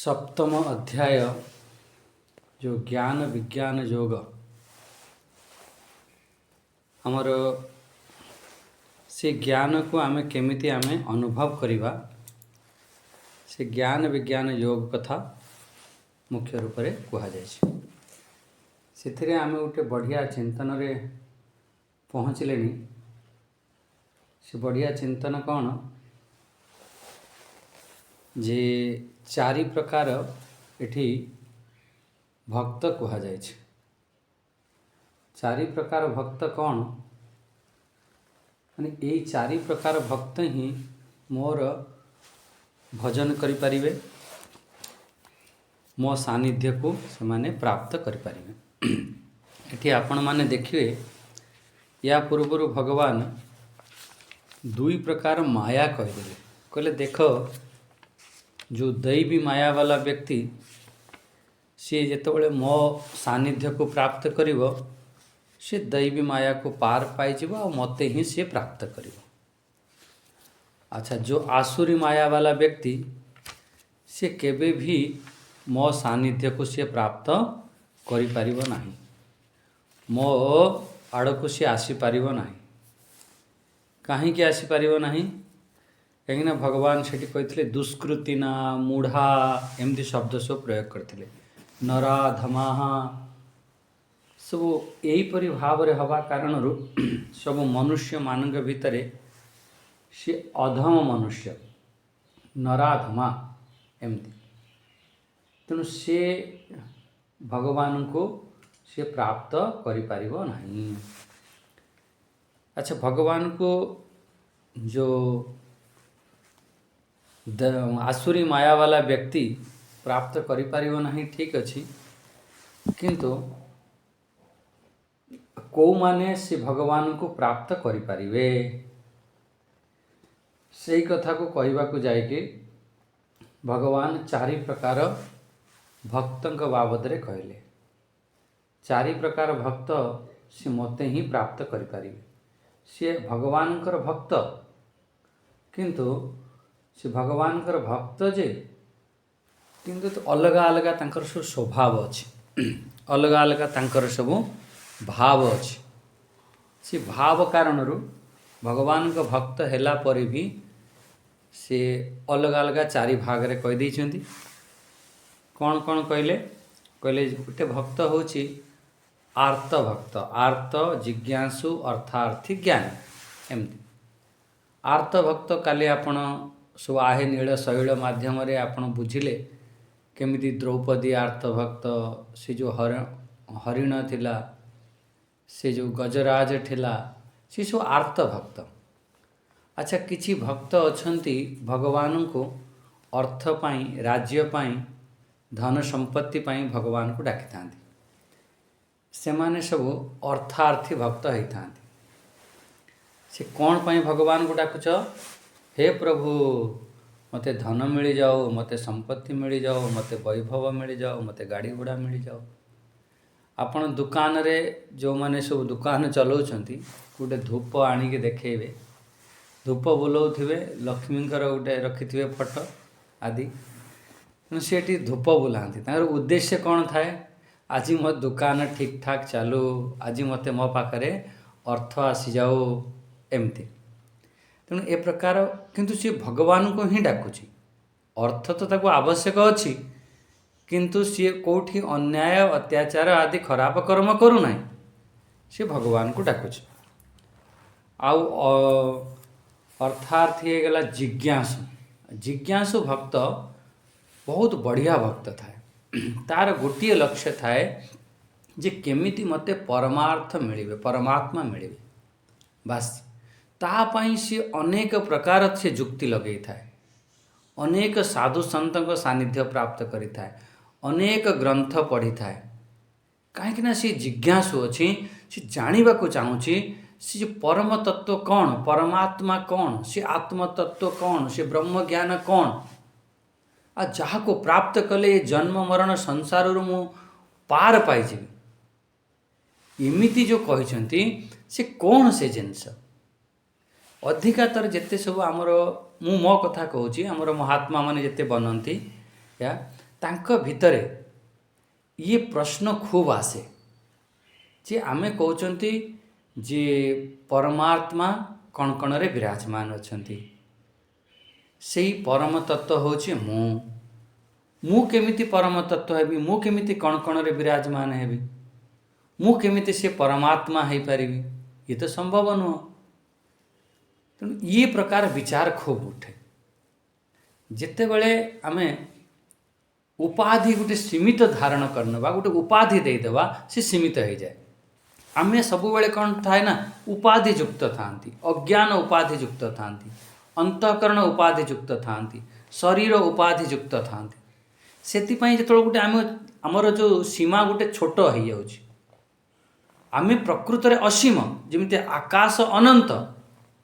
सप्तम अध्याय जो ज्ञान विज्ञान योग आमर से ज्ञान को आमे केमिति आमे अनुभव करिबा से ज्ञान विज्ञान योग कथा मुख्य रूप से कहा जाए से आमे गोटे बढ़िया चिंतन रे पहुँचले से बढ़िया चिंतन कौन जे चारि प्रकार एठी भक्त कहा जाए चारि प्रकार भक्त कौन माने यही चारि प्रकार भक्त ही मोर भजन करि परिबे मो सानिध्य को से माने प्राप्त करि परिबे। एठी आपण माने देखिए या पूर्व भगवान दुई प्रकार माया कहले कहले देख जो दैवी माया वाला व्यक्ति सी जितेबाला मो सानिध्य को प्राप्त करिवो से दैवी माया को पार पाइजिवो और मते ही से प्राप्त करिवो। अच्छा जो आसुरी माया वाला व्यक्ति से केबे भी मो सानिध्य को से प्राप्त करि परिवो नाही मो आड़ को से आसी परिवो नाही काहे कि आसी परिवो नाही कहीं भगवान से कहते दुष्कृतिना मूढ़ा एमती शब्द सब प्रयोग करते नरा धमा सब यहीपरि भाव रे हवा कारण सब मनुष्य मान भितर सी अधम मनुष्य नराधमा एमती तेणु से भगवान को से प्राप्त करि परिबो नहीं। अच्छा भगवान को जो आसुरी माया वाला व्यक्ति प्राप्त करि परिबो नहीं ठीक अच्छी किंतु को माने से भगवान को प्राप्त करि परिबे सही कथा को कहवा को जाए कि भगवान चारि प्रकार भक्तंक बाबद रे कहले चारि प्रकार भक्त से मते ही प्राप्त करि परिबे से भगवानकर भक्त किंतु से भगवानकर भक्त जे किंतु तो अलग अलग तांकर सब स्वभाव अच्छे अलग अलग तांकर सब भाव अच्छे से भाव कारण भगवान का भक्त हैला पर भी से अलग अलग चारि भाग रे कह देइछन्ति कौन कौन कहले कहले गोटे भक्त होची आर्त भक्त आर्त जिज्ञासु अर्थार्थी ज्ञानी एमती आर्त भक्त काली आपण सब आहे नील शैल माध्यम रे आपण बुझिले केमिति द्रौपदी आर्त भक्त से जो हरिण थिला से जो गजराज थिला से सब आर्त भक्त। अच्छा किछि भक्त अछंती भगवान को अर्थ पाई राज्य पाई धन संपत्ति पाई भगवान को डाकी थांती से माने सब अर्थार्थी भक्त होई थांती से कौन पाई भगवान को डाकुच हे प्रभु मते धन मिल जाओ मते संपत्ति मिल जाओ मते वैभव मिल जाओ मते गाड़ी घोड़ा मिल जाओ आपण दुकान रे जो माने सब दुकान चलाउछंती गोटे धूप आनिके देखेबे धूप बुलाउथिबे लक्ष्मींकर गोटे रखिथिबे फोटो आदि सेठी धूप बुलांती तार उद्देश्य कौन थाए आज मो दुकान ठीक ठाक चालू आज मते मो पाखरे अर्थ आसी जाओ एमती तेणु ए प्रकार किंतु सी भगवान को ही डाकुची अर्थ तो ताको आवश्यक अच्छी किंतु सी कोठी अन्याय अत्याचार आदि खराब कर्म करू ना सी भगवान को डाकुची आउ अर्थार्थी हो गला जिज्ञासु जिज्ञासु भक्त बहुत बढ़िया भक्त थाए तार गोटे लक्ष्य थाए जे केमिति मते परमार्थ मिलिबे परमात्मा मिलिबे बस तापाई सी अनेक प्रकार से जुक्ति लगे थाए अनेक साधु संतों सानिध्य प्राप्त करि थाए अनेक ग्रंथ पढ़ी थाए कहीं सी जिज्ञासु अच्छी सी जानवा को चाहूँगी सी परम तत्व कौन परमात्मा कौन सी आत्म तत्व कौन सी ब्रह्म ज्ञान कौन आ जहाँ को प्राप्त कले जन्म मरण संसार मु पार पाई इमिति जो कहते से कौन से जिनस अधिकातर जिते सब आमर मु मो कथा कहूँ आमर महात्मा माने जिते बनती या तांक भितरे ये प्रश्न खूब आसे जे आमे कहउचंती जे परमात्मा कण कणरे विराजमान अछंती सेही परम तत्व होचे मु केमिति परम तत्व हेबी मु केमिति कण कणरे विराजमान हेबी मु केमिति से परमात्मा है पारिबी ये तो संभव नुह। तेणु ये प्रकार विचार खूब उठे जिते बड़े आमे उपाधि गोटे सीमित धारण करनबा गोटे उपाधि देदेवा से सीमित हो जाए। आमे सबुबले कौन थाए ना उपाधि युक्त थांती अज्ञान उपाधि युक्त थांती अंतःकरण उपाधि युक्त थांती शरीर उपाधि युक्त थांती सेतिपई जेतोळ गोटे आमे हमर जो सीमा गोटे छोट हो जाउची आमे प्रकृत रे असीम जेमिति आकाश अनंत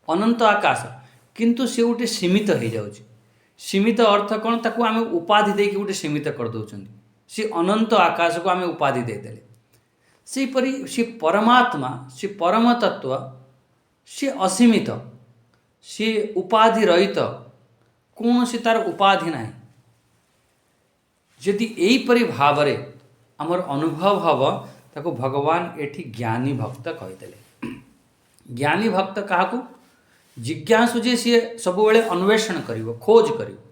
अनंत आकाश किंतु से गोटे सीमित हो जाउची। सीमित अर्थ कौन ताकू आमे उपाधि देके गोटे सीमित कर दउचंदी से अनंत आकाश को आमे उपाधि दे देले सेपरी से परमात्मा से परम तत्व से असीमित से उपाधि रहित कौन से तार उपाधि नाही यदि एही परि भावरे हमर अनुभव हब ताको भगवान एठी ज्ञानी भक्त कहिदेले। ज्ञानी भक्त काहाकू जिज्ञासु जे सी सबुबले अन्वेषण करिवो खोज करिवो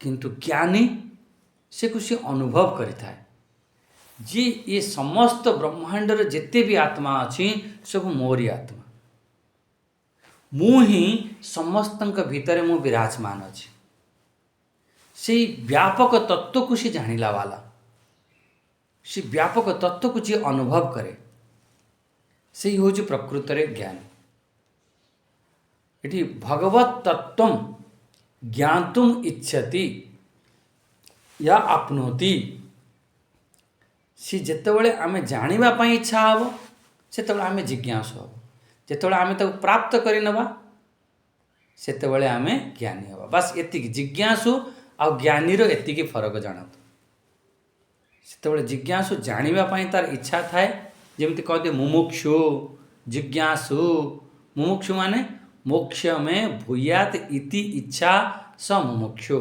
किंतु ज्ञानी से कुछ अनुभव करिथाए जे ये समस्त ब्रह्मांडर जेते भी आत्मा अछि सब मोरी आत्मा मु ही समस्तंक भितरे मु विराजमान अछि से व्यापक तत्व को सी जानिला वाला से व्यापक तत्व को जे अनुभव करे से हो प्रकृत रे ज्ञानी। इति भगवत तत्व ज्ञातुम इच्छति या आपनोति सी जेतेबेले आमे जानिबा पई इच्छा हबो सेतेबेले आमे जिज्ञासु हबो जेतेबेले आमे ताको प्राप्त करि नबा सेतेबेले आमे ज्ञानी हबा। बस एतिकी जिज्ञासु आ ज्ञानी रो एतिकी फरक जानत सेतेबेले जिज्ञासु जानिबा पई तार इच्छा थाए जेमति कहते मुमुक्षु जिज्ञासु मुमुक्षु माने मोक्ष में भूयात इति इच्छा स मुमुक्षु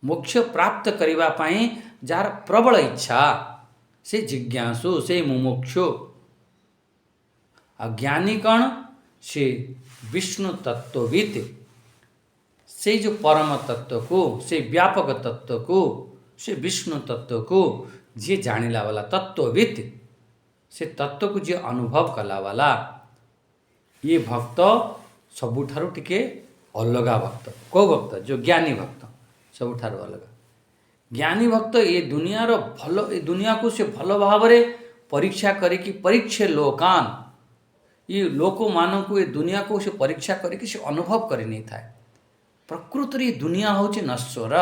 मोक्ष प्राप्त करिबा पई जार प्रबल इच्छा से जिज्ञासु से मुमुक्षु। अज्ञानी कौन से विष्णु तत्वविद से जो परम तत्व को से व्यापक तत्व को से विष्णु तत्व को जे जानिला वाला तत्वविद से तत्व को जे अनुभव कला वाला ये भक्त सबुठारु टिके अलगा भक्त को भक्त जो ज्ञानी भक्त सबुठारु अलगा। ज्ञानी भक्त ये दुनिया रो भल ये दुनिया को से भल भावरे परीक्षा करिकी परीक्षे लोकान ये लोक मान को ये दुनिया को से परीक्षा करिकी से अनुभव करि नहीं थाए। प्रकृत रे दुनिया होचे नश्वर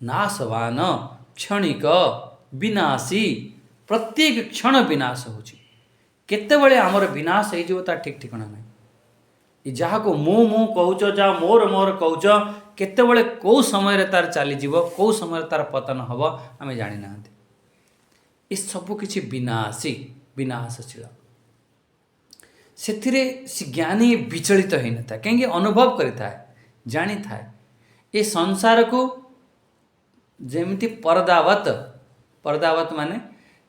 नाशवान क्षणिक विनाशी प्रत्येक क्षण विनाश होची केते बळे हमर विनाश हे जो ता ठीक ठिकाना नहीं ई जहा को मु कहउच जा मोर मोर कहउच केते बळे को समय रे तार चली जीवो को समय रे तार पतन हबो आमे जानि नाहंती। ई सब किछि विनाशी विनाशशील सेथिरे से ज्ञानी विचलित होई नथा केंगे अनुभव करिथाए जानि थाए ए संसार को जेमिति पर्दावत पर्दावत माने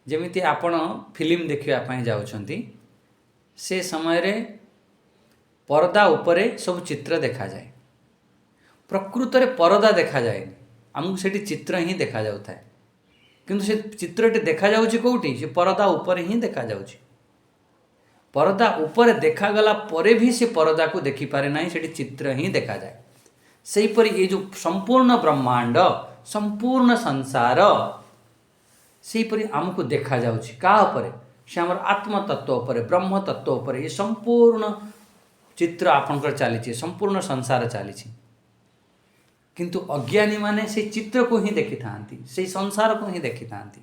जेमिति आपण फिल्म देखिबा पई जाउछंती से समय रे पर्दा उपरे सब चित्र देखा जाए प्रकृत रे पर्दा देखा जाए हमको सेठी चित्र ही देखा जाउ थाए किंतु से चित्रटी देखा जाउची कोउठी से पर्दा ऊपर ही देखा जाउची पर्दा ऊपर देखा गला परे भी से पर्दा को देखि पारे नाही सेठी चित्र ही देखा जाए। सेही परि ये जो संपूर्ण ब्रह्मांड संपूर्ण संसार सेही परि हमको देखा जाउची का ऊपर से हमर आत्म तत्व ऊपर ब्रह्म तत्व ऊपर ये संपूर्ण चित्र आपनकर चली संपूर्ण संसार चली किंतु अज्ञानी माने से चित्र को ही देखि थांती से संसार को ही देखि थांती।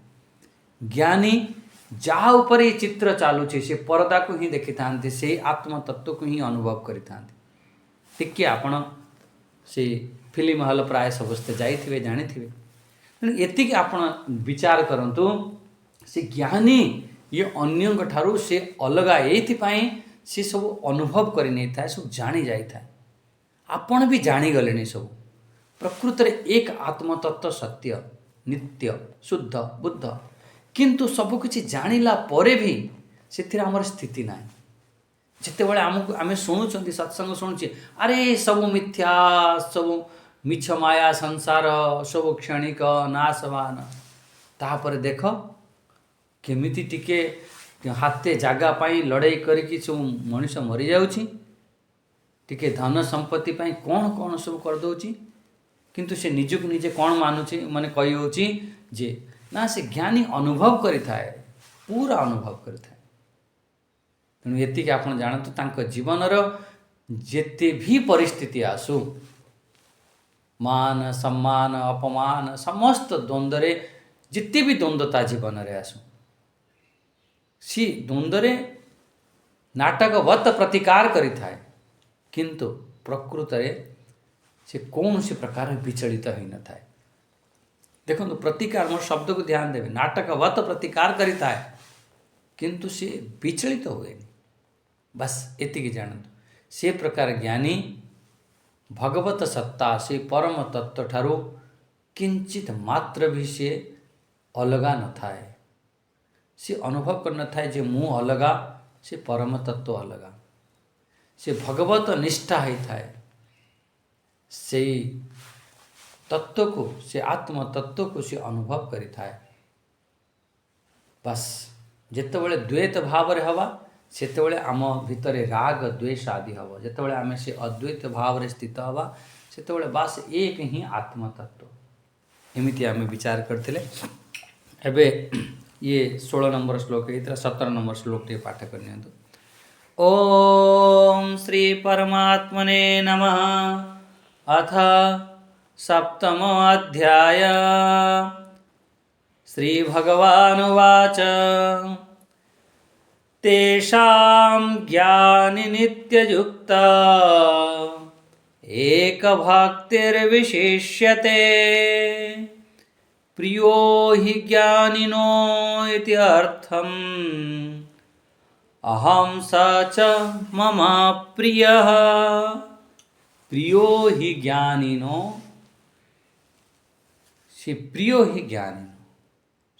ज्ञानी जहाँ ऊपर ये चित्र चालू से पर्दा को ही देखि थांती से आत्म तत्व को ही अनुभव करि थांती। टिके आपण से फिल्म हॉल प्राय समस्ते जाइथिबे जानिथिबे तेणु एतिक आपण विचार करंतु से ज्ञानी ये अन्यंक ठारू से अलगा एथिपाई से सब अनुभव करि नै थाए सब जानि जाई थाए आपण भी जानि गलेनी सब प्रकृत रे एक आत्मतत्व सत्य नित्य शुद्ध बुद्ध किंतु सबकिछि जानिला परे भी ସେଥିରେ ଆମର ସ୍ଥିତି ନାହିଁ। ଯେତେବେଳେ ଆମକୁ ଆମେ ଶୁଣୁଛନ୍ତି ସତ୍ସଙ୍ଗ ଶୁଣୁଛି, ଆରେ ସବୁ ମିଥ୍ୟା, ସବୁ ମିଛ ମାୟା ସଂସାର, ସବୁ କ୍ଷଣିକ ନାଶବାନ, ତାପରେ ଦେଖ କେମିତି ଟିକେ ହାତେ ଜାଗା ପାଇଁ ଲଢ଼େଇ କରିକି ସବୁ ମଣିଷ ମରିଯାଉଛି, ଟିକେ ଧନ ସମ୍ପତ୍ତି ପାଇଁ କ'ଣ କ'ଣ ସବୁ କରିଦେଉଛି, କିନ୍ତୁ ସେ ନିଜକୁ ନିଜେ କ'ଣ ମାନୁଛି, ମାନେ କହିହେଉଛି ଯେ ନା ସେ ଜ୍ଞାନୀ ଅନୁଭବ କରିଥାଏ, ପୁରା ଅନୁଭବ କରିଥାଏ। ତେଣୁ ଏତିକି ଆପଣ ଜାଣନ୍ତୁ, ତାଙ୍କ ଜୀବନର ଯେତେ ବି ପରିସ୍ଥିତି ଆସୁ, ମାନ ସମ୍ମାନ ଅପମାନ ସମସ୍ତ ଦ୍ୱନ୍ଦ୍ୱରେ, ଯେତେ ବି ଦ୍ୱନ୍ଦ୍ୱ ତା ଜୀବନରେ ଆସୁ, ସେ ଦ୍ୱନ୍ଦ୍ୱରେ ନାଟକବତ୍ ପ୍ରତିକାର କରିଥାଏ, କିନ୍ତୁ ପ୍ରକୃତରେ ସେ କୌଣସି ପ୍ରକାର ବିଚଳିତ ହୋଇନଥାଏ। ଦେଖନ୍ତୁ ପ୍ରତିକାର, ମୋର ଶବ୍ଦକୁ ଧ୍ୟାନ ଦେବେ, ନାଟକବତ୍ ପ୍ରତିକାର କରିଥାଏ କିନ୍ତୁ ସେ ବିଚଳିତ ହୁଏନି। ବାସ୍ ଏତିକି ଜାଣନ୍ତୁ, ସେ ପ୍ରକାର ଜ୍ଞାନୀ ଭଗବତ ସତ୍ତା, ସେ ପରମ ତତ୍ତ୍ୱ ଠାରୁ କିଞ୍ଚିତ ମାତ୍ର ବି ସେ ଅଲଗା ନଥାଏ। ସେ ଅନୁଭବ କରିନଥାଏ ଯେ ମୁଁ ଅଲଗା, ସେ ପରମ ତତ୍ତ୍ୱ ଅଲଗା। ସେ ଭଗବତ ନିଷ୍ଠା ହେଇଥାଏ, ସେଇ ତତ୍ତ୍ୱକୁ, ସେ ଆତ୍ମ ତତ୍ତ୍ୱକୁ ସେ ଅନୁଭବ କରିଥାଏ। ବାସ୍ ଯେତେବେଳେ ଦ୍ୱୈତ ଭାବରେ ହେବା, ସେତେବେଳେ ଆମ ଭିତରେ ରାଗ ଦ୍ୱେଷ ଆଦି ହେବ। ଯେତେବେଳେ ଆମେ ସେ ଅଦ୍ୱୈତ ଭାବରେ ସ୍ଥିତ ହେବା, ସେତେବେଳେ ବାସ୍ ଏକ ହିଁ ଆତ୍ମତତ୍ତ୍ୱ। ଏମିତି ଆମେ ବିଚାର କରିଥିଲେ। ଏବେ ଇଏ 16 ନମ୍ବର ଶ୍ଲୋକ ହେଇଥିଲା, 17 ନମ୍ବର ଶ୍ଲୋକ ଟିକେ ପାଠ କରିନିଅନ୍ତୁ। ଓಂ ଶ୍ରୀ ପରମାତ୍ମନେ ନମଃ। अथ सप्तमो अध्याय। श्रीभगवानुवाच तेषां ज्ञानि नित्ययुक्ता एकभक्तिर्विशिष्यते प्रियो हि ज्ञानिनो इति अर्थम् अहं स च मम प्रियः। प्रियो हि ज्ञानिनो, से प्रियो हि ज्ञानिनो,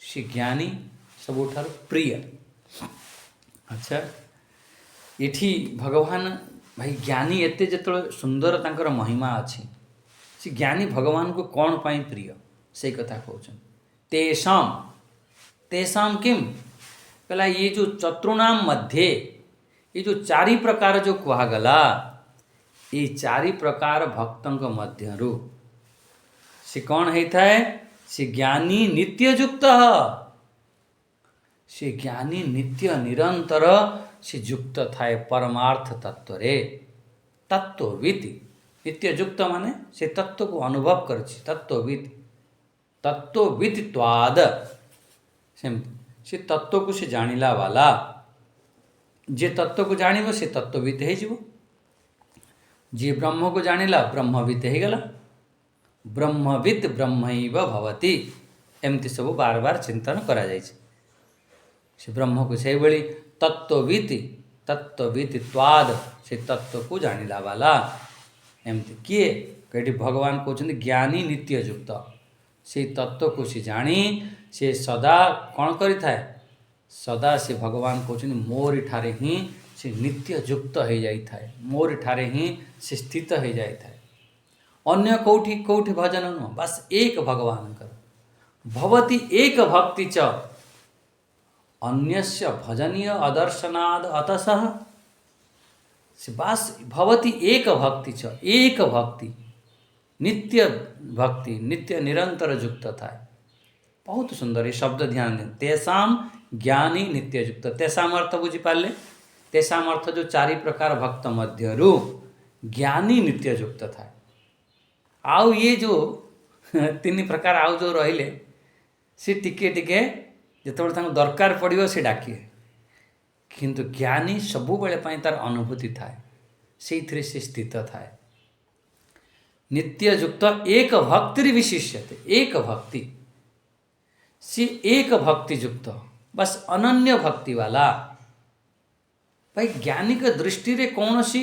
से ज्ञानी सबुठार प्रिय। अच्छा, एठी भगवान भाई ज्ञानी एते जतले सुंदर तांकर महिमा अछि, से ज्ञानी भगवान को कौन पाई प्रिय से कथा कहउछन। तेषाम, तेषाम किम कहला, ये जो चतुर्णाम मध्य, ये जो चारि प्रकार जो कहा गला, ये चारि प्रकार भक्तों मध्यरु से कौन होता है? से ज्ञानी नित्ययुक्त, से ज्ञानी नित्य निरंतर से युक्त थाए परमार्थ तत्व रे। तत्वविद नित्ययुक्त माने से तत्व को अनुभव करछि, तत्वविद, तत्वविद्वाद से तत्व को से जानिला वाला, जे तत्व को जानिबो से तत्वविद हे जिवो। जे ब्रह्म को जानिला ब्रह्मविद हो गला। ब्रह्मविद ब्रह्मैव भवति, एमती सब बार बार चिंतन करा जाइछे। से ब्रह्म को से भली तत्वविद, तत्वविद त्वाद, से तत्व को जानिला वाला। एमती किए कहीं भगवान कहते ज्ञानी नित्ययुक्त, से तत्व को से जानी से सदा कौन करि थाए, सदा से भगवान कहते मोरि ठारे ही से नित्य युक्त हो जाई थाए, मोर ठारे ही से स्थित हो जाई थाए। अन्य कौठी कौठी भजन न, बस एक भगवान कर। भवति एक भक्ति च अन्यस्य भजनीय अदर्शनाद अतसः। से बस भवति एक भक्ति च, एक भक्ति, नित्य भक्ति, नित्य निरंतर युक्त थाए। बहुत सुंदर ये शब्द ध्यान दें। तेषाम ज्ञानी नित्ययुक्त, तेषाम अर्थ बुझी पारे, तेषाम अर्थ जो चारि प्रकार भक्त मध्यरु ज्ञानी नित्ययुक्त था। आउ ये जो 3 प्रकार आउ जो रहिले, से टिके टिके जितेबाला तांको दरकार पड़िबो से डाकिए, किंतु ज्ञानी सबु बेले पई तार अनुभूति थाए, सेइथिरे से स्थित थाए। नित्ययुक्त एक भक्ति विशिष्यते, एक भक्ति, से एक भक्ति युक्त, बस अनन्य भक्ति वाला। भाई ज्ञानी के दृष्टि रे कौन सी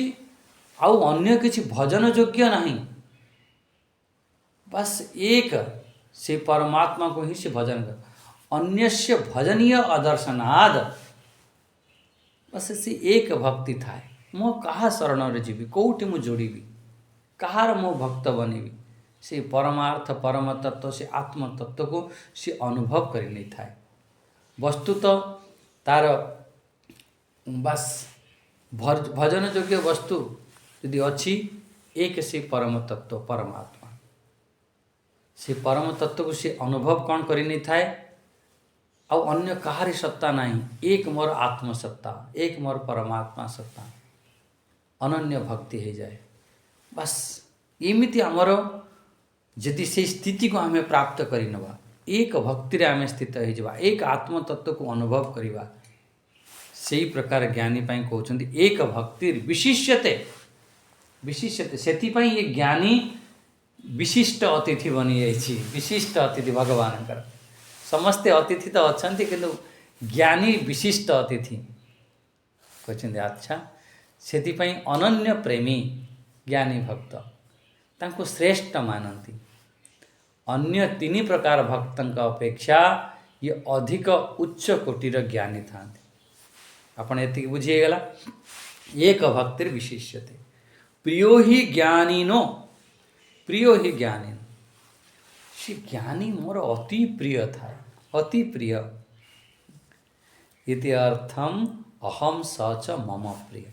आउ अन्य किसी भजन योग्य नहीं। बस एक से परमात्मा को ही से भजन कर, अन्यस्य भजनीय अदर्शनाद, बस से एक भक्ति थाए। मो कहा शरण रे जीवी, कौटी मु जोड़ीबी, कहार मो भक्त बनिबी, से परमार्थ परम तत्व से आत्म तत्व को से अनुभव कर नहीं थाए। वस्तुतः तार बास भजन योग्य वस्तु यदि अच्छी एक से परम तत्व परमात्मा, से परम तत्व को से अनुभव कौन कर नहीं थाए, ଆଉ ଅନ୍ୟ କାହାରି ସତ୍ତା ନାହିଁ, ଏକ ମୋର ଆତ୍ମସତ୍ତା, ଏକ ମୋର ପରମାତ୍ମା ସତ୍ତା, ଅନନ୍ୟ ଭକ୍ତି ହେଇଯାଏ। ବାସ୍ ଏମିତି ଆମର ଯଦି ସେଇ ସ୍ଥିତିକୁ ଆମେ ପ୍ରାପ୍ତ କରିନେବା, ଏକ ଭକ୍ତିରେ ଆମେ ସ୍ଥିତ ହେଇଯିବା, ଏକ ଆତ୍ମତତ୍ତ୍ୱକୁ ଅନୁଭବ କରିବା, ସେଇ ପ୍ରକାର ଜ୍ଞାନୀ ପାଇଁ କହୁଛନ୍ତି ଏକ ଭକ୍ତିର ବିଶିଷ୍ୟତେ। ବିଶିଷ୍ୟତେ ସେଥିପାଇଁ ଏ ଜ୍ଞାନୀ ବିଶିଷ୍ଟ ଅତିଥି ବନିଯାଇଛି। ବିଶିଷ୍ଟ ଅତିଥି ଭଗବାନଙ୍କର, ସମସ୍ତେ ଅତିଥି ତ ଅଛନ୍ତି କିନ୍ତୁ ଜ୍ଞାନୀ ବିଶିଷ୍ଟ ଅତିଥି କହିଛନ୍ତି। ଆଚ୍ଛା, ସେଥିପାଇଁ ଅନନ୍ୟ ପ୍ରେମୀ ଜ୍ଞାନୀ ଭକ୍ତ ତାଙ୍କୁ ଶ୍ରେଷ୍ଠ ମାନନ୍ତି। ଅନ୍ୟ ତିନି ପ୍ରକାର ଭକ୍ତଙ୍କ ଅପେକ୍ଷା ଇଏ ଅଧିକ ଉଚ୍ଚ କୋଟିର ଜ୍ଞାନୀ ଥାନ୍ତି। ଆପଣ ଏତିକି ବୁଝିଗଲା। ଏକ ଭକ୍ତିର ବିଶିଷ୍ୟତେ ପ୍ରିୟ ହି ଜ୍ଞାନୀନୋ, ପ୍ରିୟ ହି ଜ୍ଞାନୀନ, ସେ ଜ୍ଞାନୀ ମୋର ଅତି ପ୍ରିୟ ଥାଏ, ଅତି ପ୍ରିୟ। ଇତି ଅର୍ଥମ୍ ଅହମ୍ ସଚ ମମ ପ୍ରିୟ।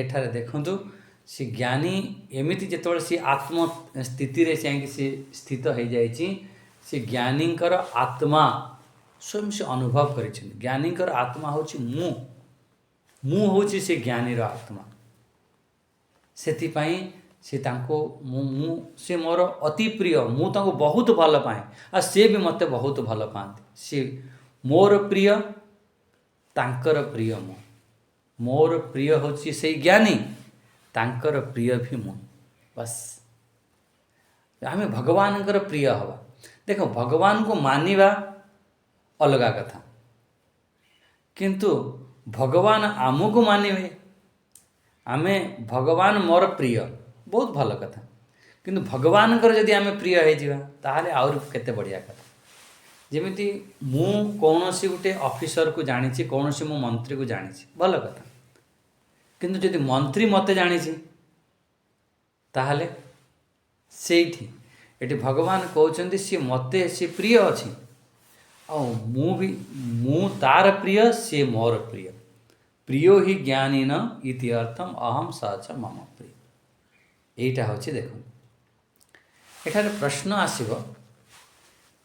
ଏଠାରେ ଦେଖନ୍ତୁ, ସେ ଜ୍ଞାନୀ ଏମିତି ଯେତେବେଳେ ସେ ଆତ୍ମ ସ୍ଥିତିରେ ଯାଇକି ସେ ସ୍ଥିତ ହୋଇଯାଇଛି, ସେ ଜ୍ଞାନୀଙ୍କର ଆତ୍ମା ସ୍ୱୟଂ ସେ ଅନୁଭବ କରିଛନ୍ତି। ଜ୍ଞାନୀଙ୍କର ଆତ୍ମା ହେଉଛି ମୁଁ ହେଉଛି ସେ ଜ୍ଞାନୀର ଆତ୍ମା। ସେଥିପାଇଁ ସେ ତାଙ୍କୁ ସେ ମୋର ଅତି ପ୍ରିୟ, ମୁଁ ତାଙ୍କୁ ବହୁତ ଭଲ ପାଏ, ଆଉ ସେ ବି ମୋତେ ବହୁତ ଭଲ ପାଆନ୍ତି। ସେ ମୋର ପ୍ରିୟ, ତାଙ୍କର ପ୍ରିୟ ମୁଁ। ମୋର ପ୍ରିୟ ହେଉଛି ସେଇ ଜ୍ଞାନୀ, ତାଙ୍କର ପ୍ରିୟ ବି ମୁଁ। ବାସ୍ ଆମେ ଭଗବାନଙ୍କର ପ୍ରିୟ ହେବା। ଦେଖ, ଭଗବାନଙ୍କୁ ମାନିବା ଅଲଗା କଥା, କିନ୍ତୁ ଭଗବାନ ଆମକୁ ମାନିବେ। ଆମେ ଭଗବାନ ମୋର ପ୍ରିୟ, ବହୁତ ଭଲ କଥା, କିନ୍ତୁ ଭଗବାନଙ୍କର ଯଦି ଆମେ ପ୍ରିୟ ହେଇଯିବା ତାହେଲେ ଆହୁରି କେତେ ବଢ଼ିଆ କଥା। ଯେମିତି ମୁଁ କୌଣସି ଗୋଟେ ଅଫିସରକୁ ଜାଣିଛି, କୌଣସି ମୁଁ ମନ୍ତ୍ରୀକୁ ଜାଣିଛି, ଭଲ କଥା, କିନ୍ତୁ ଯଦି ମନ୍ତ୍ରୀ ମୋତେ ଜାଣିଛି ତାହେଲେ ସେଇଠି ଏଠି ଭଗବାନ କହୁଛନ୍ତି ସିଏ ମୋତେ, ସିଏ ପ୍ରିୟ ଅଛି, ଆଉ ମୁଁ ତାର ପ୍ରିୟ, ସିଏ ମୋର ପ୍ରିୟ। ପ୍ରିୟ ହି ଜ୍ଞାନୀନ ଇତି ଅର୍ଥମ୍ ଅହମ୍ ସଚ ମମ ପ୍ରିୟ। এইটা ହେଉଛି, ଦେଖନ୍ତୁ ଏଠାରେ ପ୍ରଶ୍ନ ଆସିବ,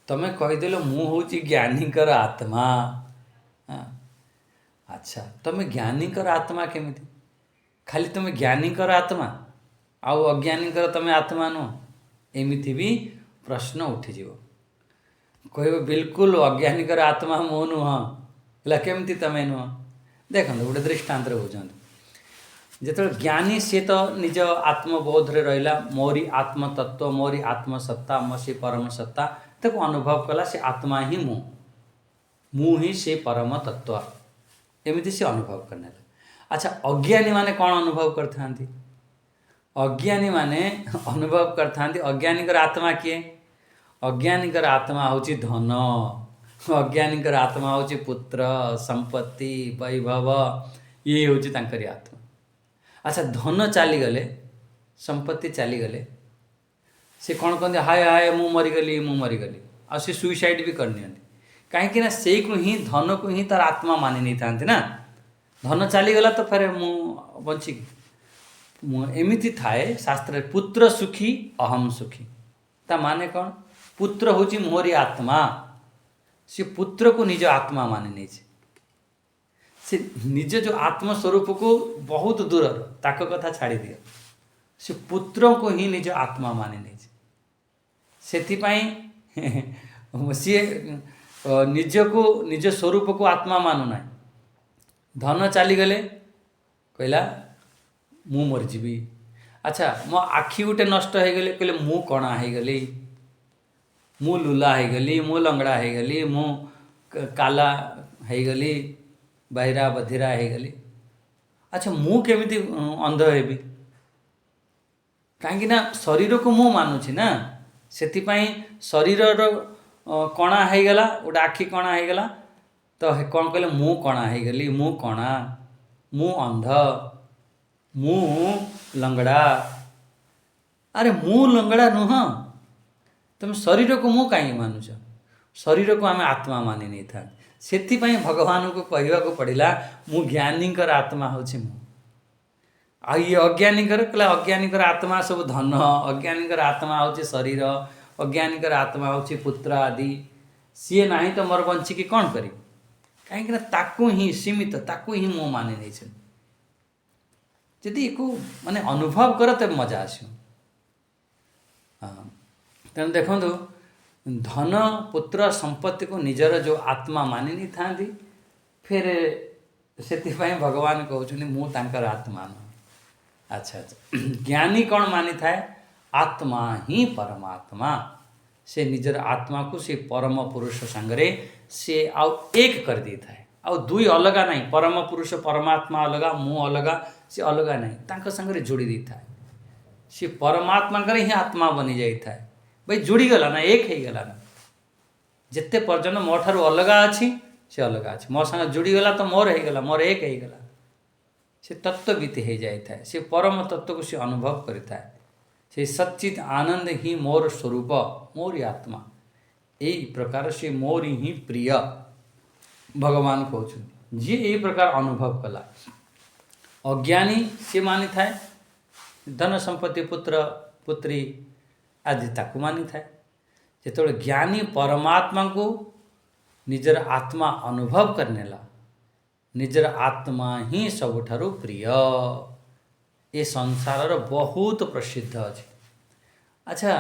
ତମେ କହିଦେଲ ମୁଁ ହେଉଛି ଜ୍ଞାନୀଙ୍କର ଆତ୍ମା। ଆଚ୍ଛା, ତମେ ଜ୍ଞାନୀଙ୍କର ଆତ୍ମା କେମିତି? ଖାଲି ତମେ ଜ୍ଞାନୀଙ୍କର ଆତ୍ମା ଆଉ ଅଜ୍ଞାନୀଙ୍କର ତମେ ଆତ୍ମା ନୁହଁ, ଏମିତି ବି ପ୍ରଶ୍ନ ଉଠିଯିବ। କହିବ ବିଲକୁଲ ଅଜ୍ଞାନୀଙ୍କର ଆତ୍ମା ମୁଁ ନୁହଁ, ହେଲା କେମିତି ତମେ ନୁହଁ? ଦେଖନ୍ତୁ ଗୋଟେ ଦୃଷ୍ଟାନ୍ତରେ ବୁଝନ୍ତୁ। ଯେତେବେଳେ ଜ୍ଞାନୀ ସିଏ ତ ନିଜ ଆତ୍ମବୋଧରେ ରହିଲା, ମୋରି ଆତ୍ମତତ୍ତ୍ୱ, ମୋରି ଆତ୍ମସତ୍ତା, ମୋ ସେ ପରମ ସତ୍ତା, ତାକୁ ଅନୁଭବ କଲା, ସେ ଆତ୍ମା ହିଁ ମୁଁ ହିଁ ସେ ପରମ ତତ୍ତ୍ୱ, ଏମିତି ସେ ଅନୁଭବ କରିନେଲା। ଆଚ୍ଛା, ଅଜ୍ଞାନୀମାନେ କ'ଣ ଅନୁଭବ କରିଥାନ୍ତି? ଅଜ୍ଞାନୀମାନେ ଅନୁଭବ କରିଥାନ୍ତି, ଅଜ୍ଞାନୀଙ୍କର ଆତ୍ମା କିଏ? ଅଜ୍ଞାନୀଙ୍କର ଆତ୍ମା ହେଉଛି ଧନ, ଅଜ୍ଞାନୀଙ୍କର ଆତ୍ମା ହେଉଛି ପୁତ୍ର, ସମ୍ପତ୍ତି, ବୈଭବ, ଇଏ ହେଉଛି ତାଙ୍କରି ଆତ୍ମା। ଆଚ୍ଛା, ଧନ ଚାଲିଗଲେ, ସମ୍ପତ୍ତି ଚାଲିଗଲେ, ସେ କ'ଣ କହନ୍ତି? ହାୟ ହାୟ ମୁଁ ମରିଗଲି, ମୁଁ ମରିଗଲି, ଆଉ ସେ ସୁଇସାଇଡ଼୍ ବି କରିନିଅନ୍ତି। କାହିଁକି ନା ସେଇକୁ ହିଁ, ଧନକୁ ହିଁ ତାର ଆତ୍ମା ମାନି ନେଇଥାନ୍ତି ନା। ଧନ ଚାଲିଗଲା ତ ଫେରେ ମୁଁ ବଞ୍ଚିକି, ମୁଁ ଏମିତି ଥାଏ ଶାସ୍ତ୍ରରେ, ପୁତ୍ର ସୁଖୀ ଅହମ୍ ସୁଖୀ। ତା ମାନେ କ'ଣ? ପୁତ୍ର ହେଉଛି ମୋରି ଆତ୍ମା, ସେ ପୁତ୍ରକୁ ନିଜ ଆତ୍ମା ମାନି ନେଇଛି। ସେ ନିଜ ଯେଉଁ ଆତ୍ମ ସ୍ୱରୂପକୁ ବହୁତ ଦୂରର, ତାଙ୍କ କଥା ଛାଡ଼ିଦିଅ, ସେ ପୁତ୍ରକୁ ହିଁ ନିଜ ଆତ୍ମା ମାନି ନେଇଛି। ସେଥିପାଇଁ ସିଏ ନିଜକୁ, ନିଜ ସ୍ୱରୂପକୁ ଆତ୍ମା ମାନୁନାହିଁ। ଧନ ଚାଲିଗଲେ କହିଲା ମୁଁ ମରିଯିବି। ଆଚ୍ଛା, ମୋ ଆଖି ଗୋଟେ ନଷ୍ଟ ହେଇଗଲେ କହିଲେ ମୁଁ କଣା ହେଇଗଲି, ମୁଁ ଲୁଲା ହେଇଗଲି, ମୁଁ ଲଙ୍ଗଡ଼ା ହେଇଗଲି, ମୁଁ କାଲା ହେଇଗଲି, ବାହିରା ବଧିରା ହେଇଗଲି। ଆଚ୍ଛା, ମୁଁ କେମିତି ଅନ୍ଧ ହେବି? कहीं शरीर को मु मानुछि ना से शरीर कणा हो गला गोटे आखि कणा हो गला तो कौन कहले मु कणा हो गली मु कणा मु अंध मु लंगड़ा। अरे मु लंगड़ा नुह तुम शरीर को मु कहीं मानुछ शरीर को आम आत्मा मानि नहीं था से भगवान को कहवाक पड़ा मु ज्ञानीकर आत्मा हूँ मु आ ये अज्ञानीकर कहला अज्ञानीकर आत्मा सब धन अज्ञानीकर आत्मा हूँ शरीर अज्ञानीकर आत्मा हूँ पुत्र आदि सी ना तो मोर बंचिकी कौन करी कहीं ताकू ही सीमित ताकू ही मु मानि नहीं जदि को माने अनुभव कर तब मजा आसो। हाँ तेणु देखो धन पुत्र संपत्ति को निजर जो आत्मा मानि नहीं था फिर से भगवान कहते मु तांकर आत्मा न। अच्छा अच्छा ज्ञानी कौन मानि थाए आत्मा ही परमात्मा से निजर आत्मा को से परम पुरुष सांगरे से आउ एक कर दी थाए आउ दुई अलगा नहीं परम पुरुष परमात्मा अलगा मु अलगा से अलगा नहीं तांका संगरे जोड़ी दी थाए से परमात्मा करे ही आत्मा बनी जाई थाए भाई जोड़ी गला ना एक ही गला ना जिते पर्यटन मो ठार अलगा अच्छी से अलगा अच्छी मो संग जोड़ी गला तो मोर हो गला मोर एक ही गला से तत्ववीत हो जाए से परम तत्व को से अनुभव करता है से सच्चित आनंद ही मोर स्वरूप मोर आत्मा यही प्रकार से मोर ही प्रिय भगवान कहते जी यही प्रकार अनुभव कला। अज्ञानी से मानि थाए धन संपत्ति पुत्र पुत्री आदि ताकू मानि थाए जो ज्ञानी परमात्मा को निजर आत्मा अनुभव करने ला निजर आत्मा ही सबुठारु प्रिय ये संसार बहुत प्रसिद्ध अच्छे। अच्छा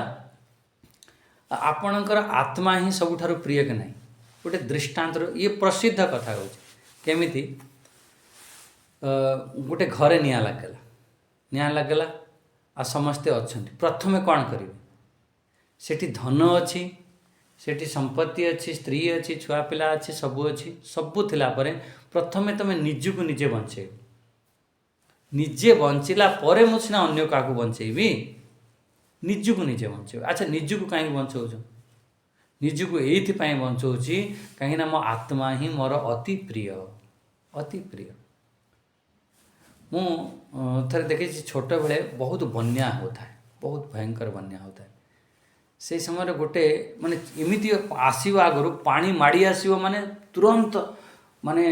आपणकर आत्मा ही सबुठारु प्रिय कि नहीं गोटे दृष्टांत ये प्रसिद्ध कथा हो केमिति गोटे घरे निआ लगला आ समस्ते अच्छा प्रथमे कौन करेंगे सेठी धन अच्छी सेठी संपत्ति अच्छी स्त्री अच्छी छुआ पिला अच्छी सबू अच्छी सबू थिला परे प्रथमे तुम निजको निजे बंचे निजे बंचिला परे मु सीना अन्य क्या बंचेबी निजको निजे बंचे। अच्छा निजको कहीं बंचाऊँ निजको ये बंचाऊँगी कहीं मो आत्मा ही मोर अति प्रिय अति प्रिय। मु थे देखी छोट बेले बहुत बन्या होता है बहुत भयंकर बन्या होता है से समय गोटे माने एमती आसवा आगु पानी माड़ी आसो माने तुरंत माने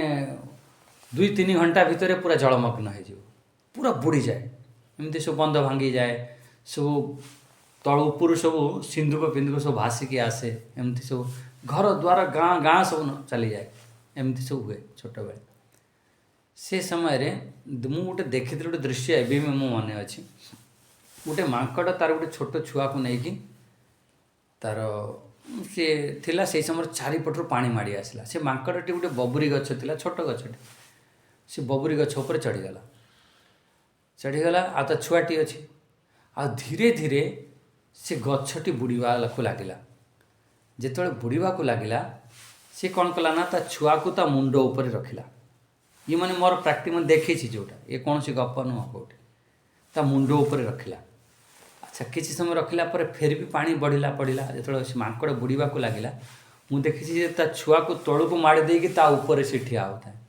2-3 घंटा भितर पूरा जलमग्न हो पूरा बुड़ी जाए एमती सब बंध भांगी जाए सब तल उपर सब सिंधुक पिंधुक सब भासिकी आसे एमती सब घर द्वार गाँ गाँ सब चली जाए एमती सब हुए छोट बेले से समय मु गोटे देखी गोटे दृश्य एवं मो मन अच्छी गोटे मांकड़ तार गोटे छोट छुआ को लेकिन तार सी थिला से समय चारिपटर पानी माड़ी आसला से मांकड़टी गोटे बबुरी गछ थिला छोट गछटे से बबुरी गछ उपर चढ़ीगला आ तो छुआटी अच्छी आ धीरे धीरे से गछटी बुड़वा को लगिला जिते बुड़वा को लगिला सी कौन कला ना ता छुआ को ता मुंड उपर रखिला ये माने मोर प्राक्टिक में देखी जोटा ये कौन सी गप नुह कौटे ता मुंड उपर रखिला। अच्छा किसी समय रखिला पर फिर भी पानी बढ़िला पड़िला जो से मांकड़ बुड़वा को लगिला मु देखी ता छुआ को तल को माड़ देकी ता ऊपर से ठिया होता है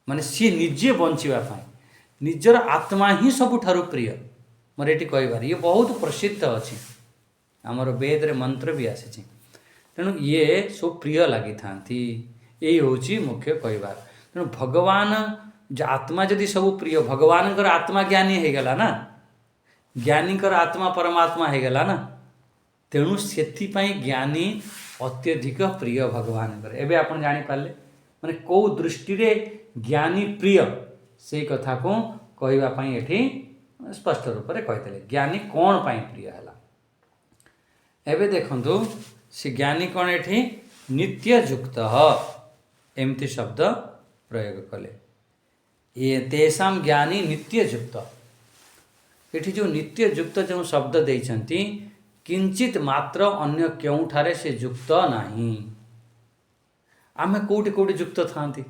माने सी निजे बंचापी निजर आत्मा ही सबुठारु प्रिय मोर ये कहबार ये बहुत प्रसिद्ध अच्छी आमर वेद रे मंत्र भी आसी तेणु ये सब प्रिय लगी था यही हूँ मुख्य कहबार। तेणु भगवान जो आत्मा जदि सब प्रिय भगवान आत्मा ज्ञानी हो गला ना ज्ञानी आत्मा परमात्मा हो गला ना तेणु से ज्ञानी अत्यधिक प्रिय भगवान एवं आप जापारे माने कौ दृष्टि रे ज्ञानी प्रिय से कथा को कहवाई ये स्पष्ट रूप से कहते ज्ञानी कौन पाई प्रिय है एवं देखु से ज्ञानी कौन ये नित्य युक्त एमती शब्द प्रयोग कले ये तेषा ज्ञानी नित्य युक्त ये जो नित्य युक्त जो शब्द देइछंती किंचित मात्र अन्य क्योंठारे से युक्त नहीं आमे कोटि कोटि युक्त थांती